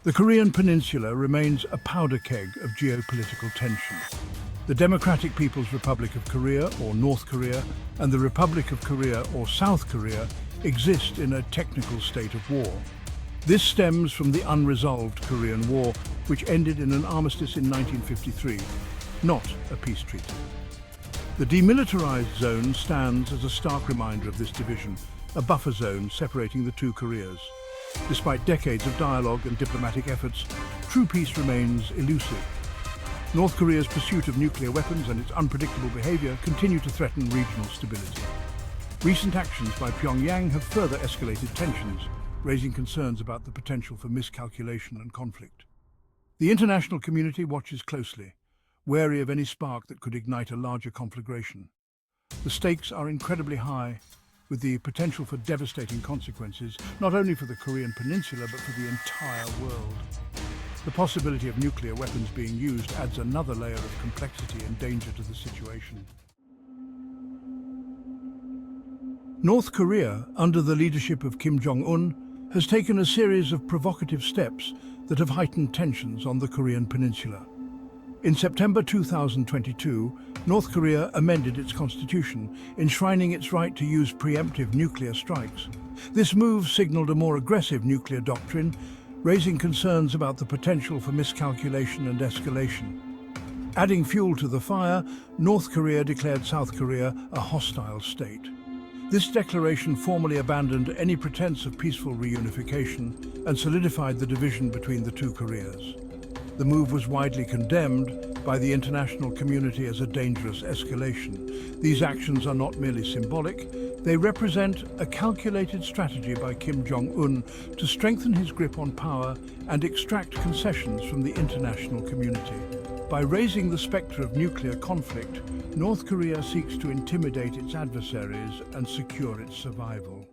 The Korean Peninsula remains a powder keg of geopolitical tension. The Democratic People's Republic of Korea, or North Korea, and the Republic of Korea, or South Korea, exist in a technical state of war. This stems from the unresolved Korean War, which ended in an armistice in 1953, not a peace treaty. The demilitarized zone stands as a stark reminder of this division, a buffer zone separating the two Koreas. Despite decades of dialogue and diplomatic efforts, true peace remains elusive. North Korea's pursuit of nuclear weapons and its unpredictable behavior continue to threaten regional stability. Recent actions by Pyongyang have further escalated tensions, raising concerns about the potential for miscalculation and conflict. The international community watches closely, wary of any spark that could ignite a larger conflagration. The stakes are incredibly high, with the potential for devastating consequences, not only for the Korean Peninsula, but for the entire world. The possibility of nuclear weapons being used adds another layer of complexity and danger to the situation. North Korea, under the leadership of Kim Jong-un, has taken a series of provocative steps that have heightened tensions on the Korean Peninsula. In September 2022, North Korea amended its constitution, enshrining its right to use preemptive nuclear strikes. This move signaled a more aggressive nuclear doctrine, raising concerns about the potential for miscalculation and escalation. Adding fuel to the fire, North Korea declared South Korea a hostile state. This declaration formally abandoned any pretense of peaceful reunification and solidified the division between the two Koreas. The move was widely condemned by the international community as a dangerous escalation. These actions are not merely symbolic, they represent a calculated strategy by Kim Jong-un to strengthen his grip on power and extract concessions from the international community. By raising the spectre of nuclear conflict, North Korea seeks to intimidate its adversaries and secure its survival.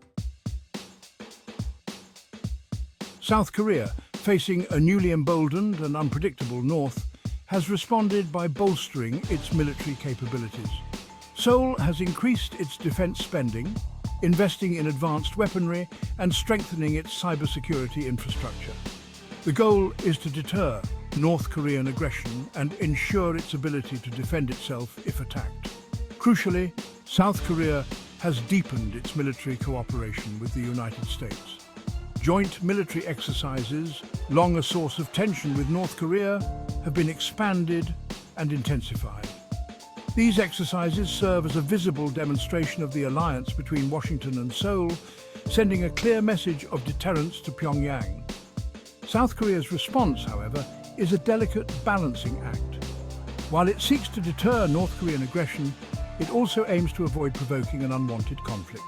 South Korea, facing a newly emboldened and unpredictable North, has responded by bolstering its military capabilities. Seoul has increased its defense spending, investing in advanced weaponry and strengthening its cybersecurity infrastructure. The goal is to deter North Korean aggression and ensure its ability to defend itself if attacked. Crucially, South Korea has deepened its military cooperation with the United States. Joint military exercises, long a source of tension with North Korea, have been expanded and intensified. These exercises serve as a visible demonstration of the alliance between Washington and Seoul, sending a clear message of deterrence to Pyongyang. South Korea's response, however, is a delicate balancing act. While it seeks to deter North Korean aggression, it also aims to avoid provoking an unwanted conflict.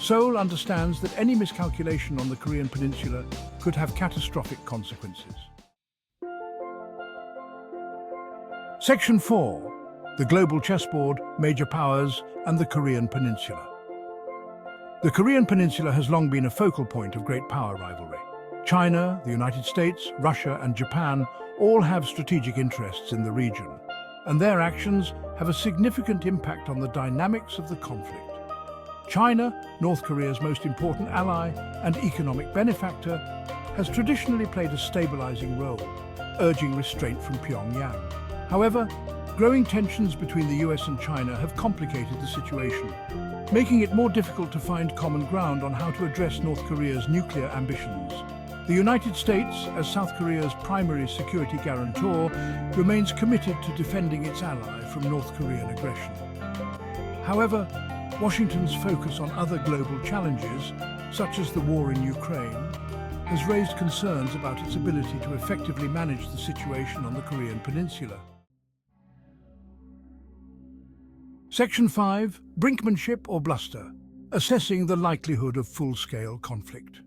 Seoul understands that any miscalculation on the Korean Peninsula could have catastrophic consequences. Section 4. The Global Chessboard, Major Powers, and the Korean Peninsula. The Korean Peninsula has long been a focal point of great power rivalry. China, the United States, Russia, and Japan all have strategic interests in the region, and their actions have a significant impact on the dynamics of the conflict. China, North Korea's most important ally and economic benefactor, has traditionally played a stabilizing role, urging restraint from Pyongyang. However, growing tensions between the US and China have complicated the situation, making it more difficult to find common ground on how to address North Korea's nuclear ambitions. The United States, as South Korea's primary security guarantor, remains committed to defending its ally from North Korean aggression. However, Washington's focus on other global challenges, such as the war in Ukraine, has raised concerns about its ability to effectively manage the situation on the Korean Peninsula. Section 5. Brinkmanship or bluster. Assessing the likelihood of full-scale conflict.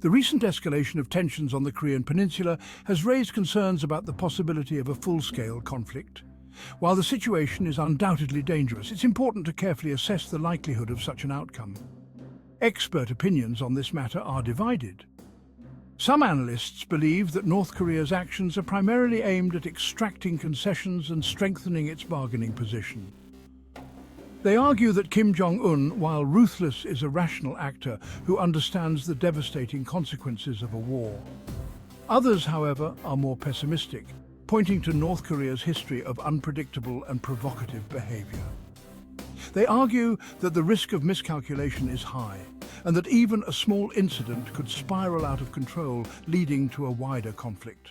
The recent escalation of tensions on the Korean Peninsula has raised concerns about the possibility of a full-scale conflict. While the situation is undoubtedly dangerous, it's important to carefully assess the likelihood of such an outcome. Expert opinions on this matter are divided. Some analysts believe that North Korea's actions are primarily aimed at extracting concessions and strengthening its bargaining position. They argue that Kim Jong-un, while ruthless, is a rational actor who understands the devastating consequences of a war. Others, however, are more pessimistic, pointing to North Korea's history of unpredictable and provocative behavior. They argue that the risk of miscalculation is high, and that even a small incident could spiral out of control, leading to a wider conflict.